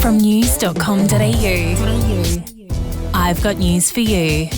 From news.com.au, I've got news for you.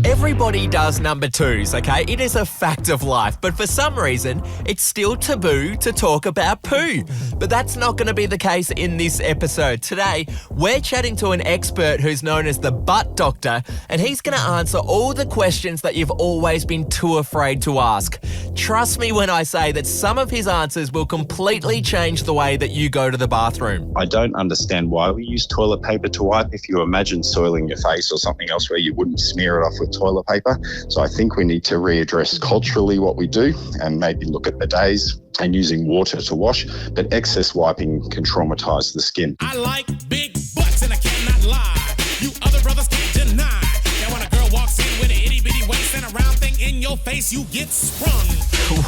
Everybody does number twos, okay? It is a fact of life, but for some reason, it's still taboo to talk about poo. But that's not going to be the case in this episode. Today, we're chatting to an expert who's known as the butt doctor, and he's going to answer all the questions that you've always been too afraid to ask. Trust me when I say that some of his answers will completely change the way that you go to the bathroom. I don't understand why we use toilet paper to wipe. If you imagine soiling your face or something else where you wouldn't smear it off with toilet paper. So I think we need to readdress culturally what we do and maybe look at bidets and using water to wash, but excess wiping can traumatise the skin. I like big butts and I cannot lie. You other brothers can't deny that when a girl walks in with an itty bitty waist and a round thing in your face, you get sprung.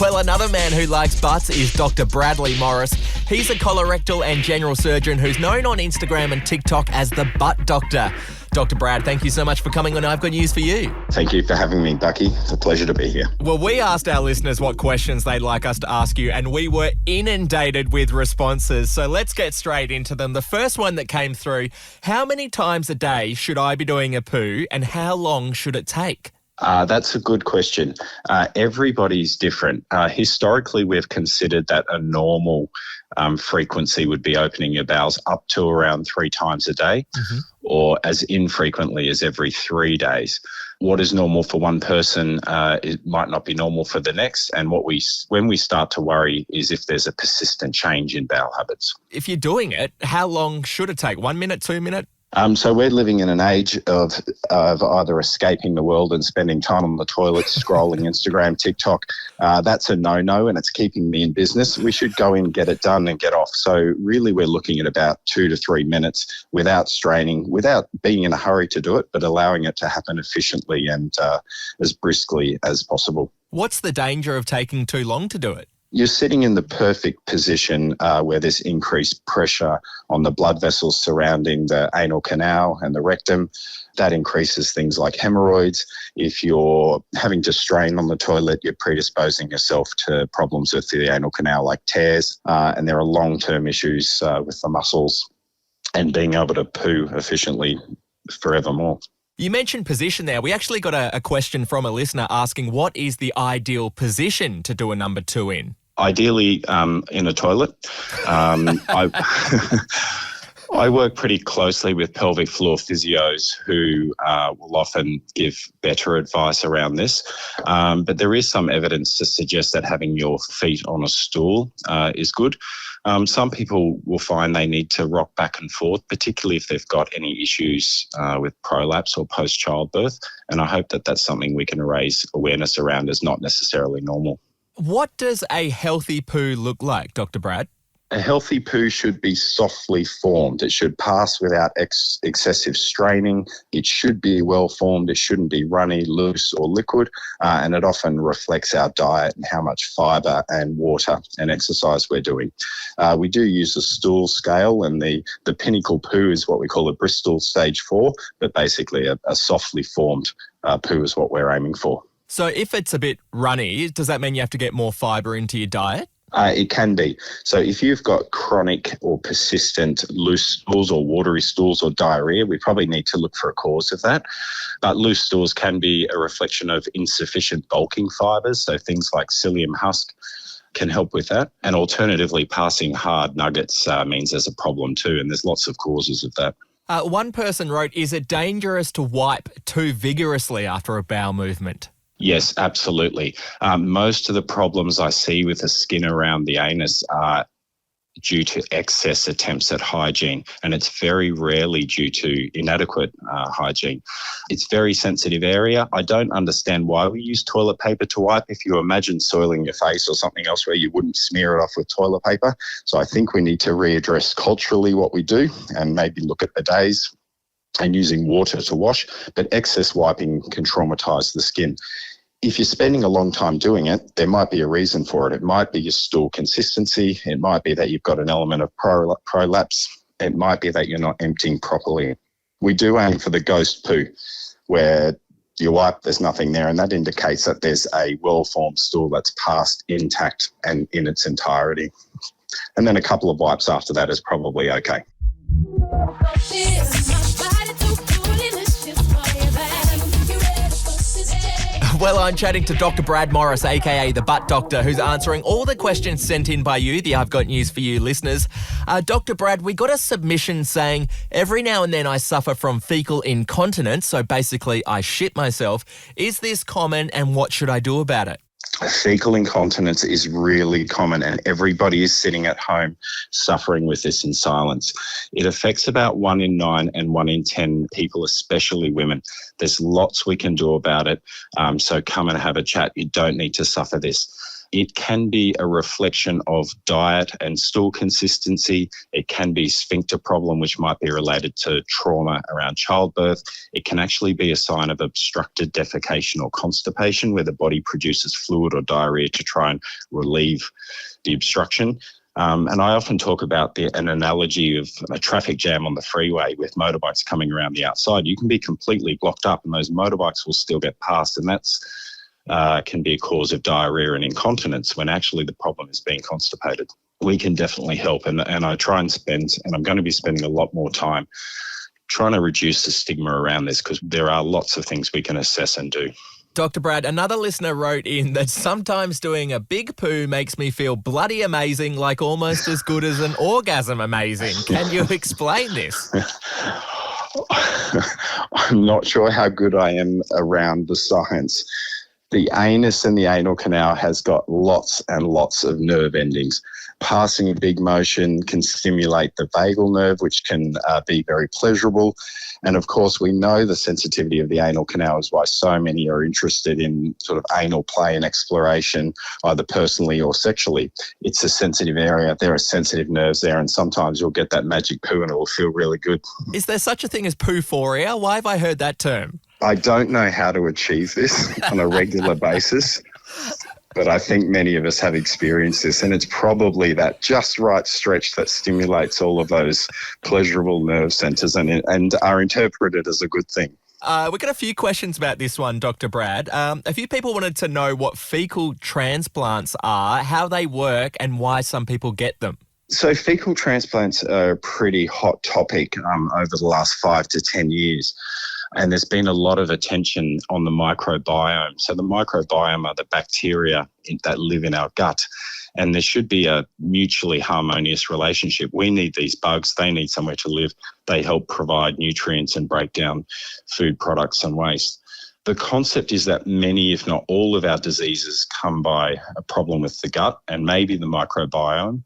Well, another man who likes butts is Dr. Bradley Morris. He's a colorectal and general surgeon who's known on Instagram and TikTok as the Butt Doctor. Dr. Brad, thank you so much for coming on I've Got News for You. Thank you for having me, Ducky. It's a pleasure to be here. Well, we asked our listeners what questions they'd like us to ask you, and we were inundated with responses. So let's get straight into them. The first one that came through, how many times a day should I be doing a poo, and how long should it take? That's a good question. Everybody's different. Historically, we've considered that a normal frequency would be opening your bowels up to around 3 times a day, or as infrequently as every 3 days. What is normal for one person, it might not be normal for the next. And when we start to worry is if there's a persistent change in bowel habits. If you're doing it, how long should it take? 1 minute, 2 minutes? So we're living in an age of either escaping the world and spending time on the toilet, scrolling Instagram, TikTok. That's a no-no, and it's keeping me in business. We should go in, get it done and get off. So really we're looking at about 2 to 3 minutes without straining, without being in a hurry to do it, but allowing it to happen efficiently and as briskly as possible. What's the danger of taking too long to do it? You're sitting in the perfect position where there's increased pressure on the blood vessels surrounding the anal canal and the rectum. That increases things like hemorrhoids. If you're having to strain on the toilet, you're predisposing yourself to problems with the anal canal like tears, and there are long-term issues with the muscles and being able to poo efficiently forevermore. You mentioned position there. We actually got a question from a listener asking what is the ideal position to do a number 2 in? Ideally, in a toilet. I work pretty closely with pelvic floor physios who will often give better advice around this. But there is some evidence to suggest that having your feet on a stool is good. Some people will find they need to rock back and forth, particularly if they've got any issues with prolapse or post-childbirth. And I hope that that's something we can raise awareness around as not necessarily normal. What does a healthy poo look like, Dr. Brad? A healthy poo should be softly formed. It should pass without excessive straining. It should be well formed. It shouldn't be runny, loose or liquid. And it often reflects our diet and how much fibre and water and exercise we're doing. We do use a stool scale, and the pinnacle poo is what we call a Bristol stage 4, but basically a softly formed poo is what we're aiming for. So if it's a bit runny, does that mean you have to get more fibre into your diet? It can be. So if you've got chronic or persistent loose stools or watery stools or diarrhea, we probably need to look for a cause of that. But loose stools can be a reflection of insufficient bulking fibres, so things like psyllium husk can help with that. And alternatively, passing hard nuggets means there's a problem too, and there's lots of causes of that. One person wrote, is it dangerous to wipe too vigorously after a bowel movement? Yes, absolutely. Most of the problems I see with the skin around the anus are due to excess attempts at hygiene, and it's very rarely due to inadequate hygiene. It's a very sensitive area. I don't understand why we use toilet paper to wipe if you imagine soiling your face or something else where you wouldn't smear it off with toilet paper. So I think we need to readdress culturally what we do and maybe look at bidets and using water to wash, but excess wiping can traumatise the skin. If you're spending a long time doing it, there might be a reason for it. It might be your stool consistency. It might be that you've got an element of prolapse. It might be that you're not emptying properly. We do aim for the ghost poo, where you wipe, there's nothing there, and that indicates that there's a well-formed stool that's passed intact and in its entirety. And then a couple of wipes after that is probably okay. Well, I'm chatting to Dr. Brad Morris, aka the Butt Doctor, who's answering all the questions sent in by you, the I've Got News for You listeners. Dr. Brad, we got a submission saying, every now and then I suffer from fecal incontinence, so basically I shit myself. Is this common and what should I do about it? Fecal incontinence is really common and everybody is sitting at home suffering with this in silence. It affects about 1 in 9 and 1 in 10 people, especially women. There's lots we can do about it, so come and have a chat. You don't need to suffer this. It can be a reflection of diet and stool consistency. It can be sphincter problem, which might be related to trauma around childbirth. It can actually be a sign of obstructed defecation or constipation, where the body produces fluid or diarrhea to try and relieve the obstruction. And I often talk about an analogy of a traffic jam on the freeway with motorbikes coming around the outside. You can be completely blocked up and those motorbikes will still get past, and that's can be a cause of diarrhea and incontinence when actually the problem is being constipated. We can definitely help, and I try and I'm going to be spending a lot more time trying to reduce the stigma around this, because there are lots of things we can assess and do. Dr. Brad, another listener wrote in that sometimes doing a big poo makes me feel bloody amazing, like almost as good as an orgasm amazing. Can you explain this? I'm not sure how good I am around the science. The anus and the anal canal has got lots and lots of nerve endings. Passing a big motion can stimulate the vagal nerve, which can be very pleasurable. And of course, we know the sensitivity of the anal canal is why so many are interested in sort of anal play and exploration, either personally or sexually. It's a sensitive area. There are sensitive nerves there, and sometimes you'll get that magic poo and it will feel really good. Is there such a thing as poo-phoria? Why have I heard that term? I don't know how to achieve this on a regular basis, but I think many of us have experienced this, and it's probably that just right stretch that stimulates all of those pleasurable nerve centres and are interpreted as a good thing. We've got a few questions about this one, Dr. Brad. A few people wanted to know what fecal transplants are, how they work, and why some people get them. So fecal transplants are a pretty hot topic over the last 5 to 10 years. And there's been a lot of attention on the microbiome. So the microbiome are the bacteria that live in our gut. And there should be a mutually harmonious relationship. We need these bugs. They need somewhere to live. They help provide nutrients and break down food products and waste. The concept is that many, if not all, of our diseases come by a problem with the gut and maybe the microbiome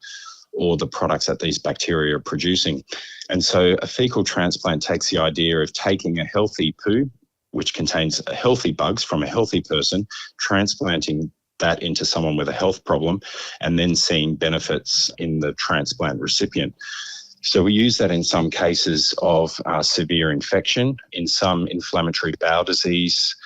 or the products that these bacteria are producing. And so a fecal transplant takes the idea of taking a healthy poo, which contains healthy bugs from a healthy person, transplanting that into someone with a health problem, and then seeing benefits in the transplant recipient. So we use that in some cases of severe infection, in some inflammatory bowel disease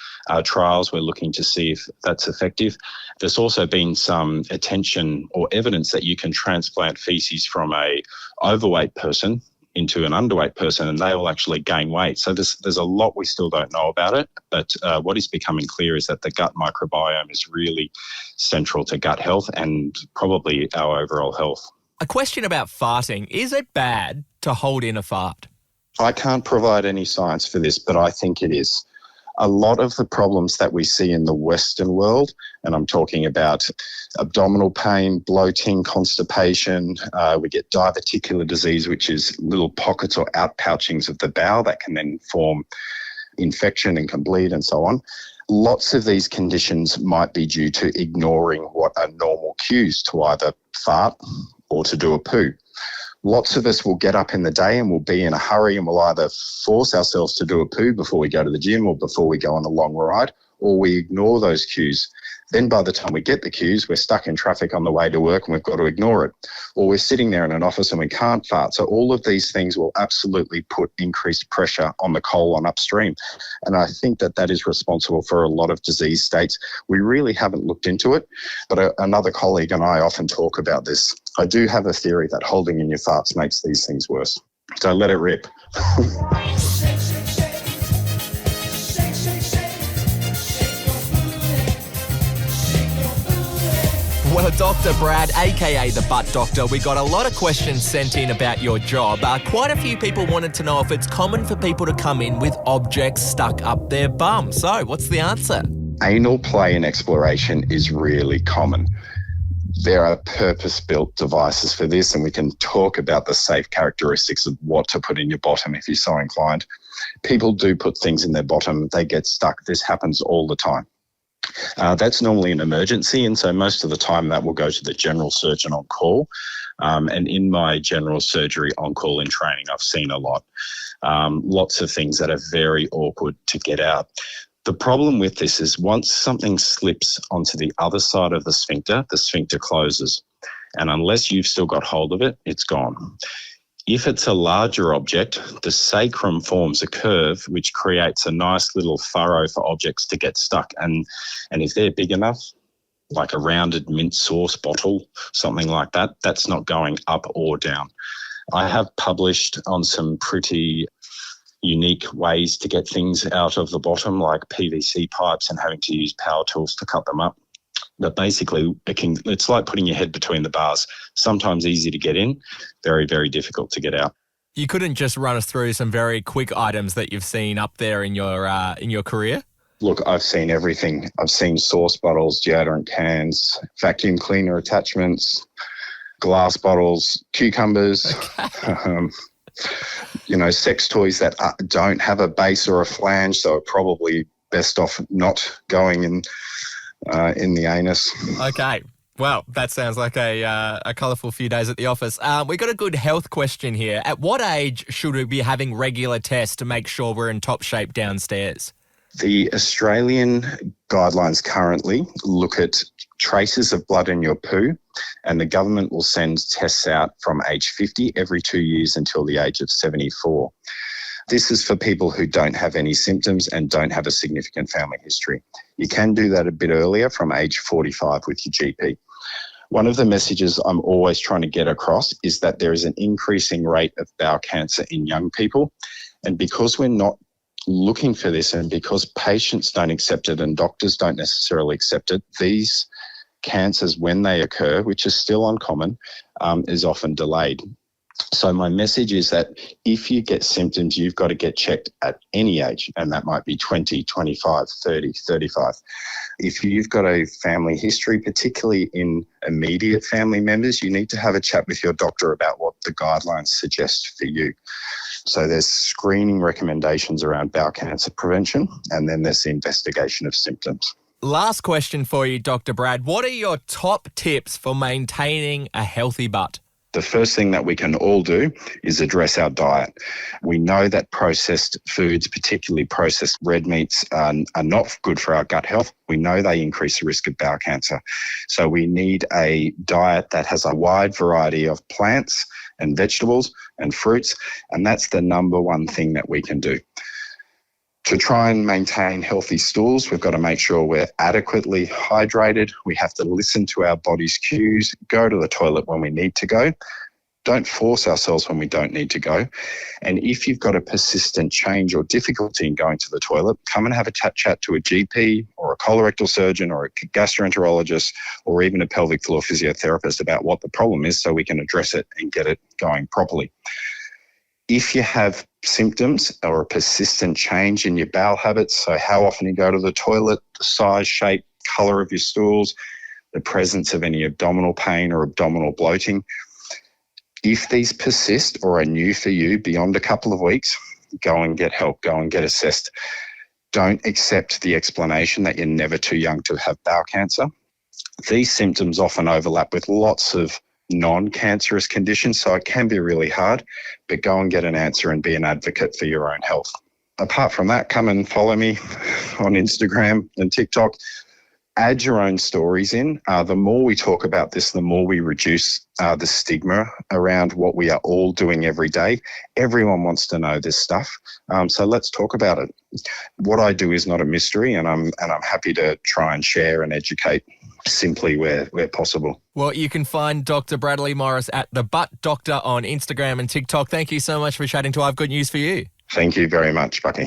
trials. We're looking to see if that's effective. There's also been some attention or evidence that you can transplant feces from a overweight person into an underweight person and they will actually gain weight. So there's a lot we still don't know about it, but what is becoming clear is that the gut microbiome is really central to gut health and probably our overall health. A question about farting. Is it bad to hold in a fart? I can't provide any science for this, but I think it is. A lot of the problems that we see in the Western world, and I'm talking about abdominal pain, bloating, constipation, we get diverticular disease, which is little pockets or outpouchings of the bowel that can then form infection and can bleed and so on. Lots of these conditions might be due to ignoring what are normal cues to either fart or to do a poo. Lots of us will get up in the day and we'll be in a hurry and we'll either force ourselves to do a poo before we go to the gym or before we go on a long ride, or we ignore those cues. Then by the time we get the cues, we're stuck in traffic on the way to work and we've got to ignore it. Or we're sitting there in an office and we can't fart. So all of these things will absolutely put increased pressure on the colon upstream. And I think that that is responsible for a lot of disease states. We really haven't looked into it, but another colleague and I often talk about this. I do have a theory that holding in your farts makes these things worse. So let it rip. Well, Dr. Brad, aka the Butt Doctor, we got a lot of questions sent in about your job. Quite a few people wanted to know if it's common for people to come in with objects stuck up their bum. So, what's the answer? Anal play and exploration is really common. There are purpose-built devices for this, and we can talk about the safe characteristics of what to put in your bottom if you're so inclined. People do put things in their bottom. They get stuck. This happens all the time. That's normally an emergency, and so most of the time that will go to the general surgeon on call. And in my general surgery on call in training, I've seen a lot. Lots of things that are very awkward to get out. The problem with this is once something slips onto the other side of the sphincter closes. And unless you've still got hold of it, it's gone. If it's a larger object, the sacrum forms a curve which creates a nice little furrow for objects to get stuck. And if they're big enough, like a rounded mint sauce bottle, something like that, that's not going up or down. I have published on some pretty unique ways to get things out of the bottom, like PVC pipes and having to use power tools to cut them up. But basically, it's like putting your head between the bars. Sometimes easy to get in, very, very difficult to get out. You couldn't just run us through some very quick items that you've seen up there in your career? Look, I've seen everything. I've seen sauce bottles, deodorant cans, vacuum cleaner attachments, glass bottles, cucumbers, sex toys that don't have a base or a flange, so are probably best off not going in the anus. Okay. Well, that sounds like a colourful few days at the office. We got a good health question here. At what age should we be having regular tests to make sure we're in top shape downstairs? The Australian guidelines currently look at traces of blood in your poo, and the government will send tests out from age 50 every 2 years until the age of 74. This is for people who don't have any symptoms and don't have a significant family history. You can do that a bit earlier from age 45 with your GP. One of the messages I'm always trying to get across is that there is an increasing rate of bowel cancer in young people. And because we're not looking for this and because patients don't accept it and doctors don't necessarily accept it, these cancers, when they occur, which is still uncommon, is often delayed. So my message is that if you get symptoms, you've got to get checked at any age, and that might be 20, 25, 30, 35. If you've got a family history, particularly in immediate family members, you need to have a chat with your doctor about what the guidelines suggest for you. So there's screening recommendations around bowel cancer prevention, and then there's the investigation of symptoms. Last question for you, Dr. Brad. What are your top tips for maintaining a healthy butt? The first thing that we can all do is address our diet. We know that processed foods, particularly processed red meats, are not good for our gut health. We know they increase the risk of bowel cancer. So we need a diet that has a wide variety of plants and vegetables and fruits, and that's the number one thing that we can do. To try and maintain healthy stools, we've got to make sure we're adequately hydrated. We have to listen to our body's cues, go to the toilet when we need to go. Don't force ourselves when we don't need to go. And if you've got a persistent change or difficulty in going to the toilet, come and have a chat to a GP or a colorectal surgeon or a gastroenterologist or even a pelvic floor physiotherapist about what the problem is so we can address it and get it going properly. If you have symptoms or a persistent change in your bowel habits, so how often you go to the toilet, the size, shape, colour of your stools, the presence of any abdominal pain or abdominal bloating, if these persist or are new for you beyond a couple of weeks, go and get help, go and get assessed. Don't accept the explanation that you're never too young to have bowel cancer. These symptoms often overlap with lots of non-cancerous conditions, so it can be really hard, but go and get an answer and be an advocate for your own health. Apart from that, come and follow me on Instagram and TikTok. Add your own stories in. The more we talk about this, the more we reduce the stigma around what we are all doing every day. Everyone wants to know this stuff, so let's talk about it. What I do is not a mystery, and I'm happy to try and share and educate simply where possible. Well, you can find Dr. Bradley Morris at The Butt Doctor on Instagram and TikTok. Thank you so much for chatting to I've Got News for You. Thank you very much, Bucky.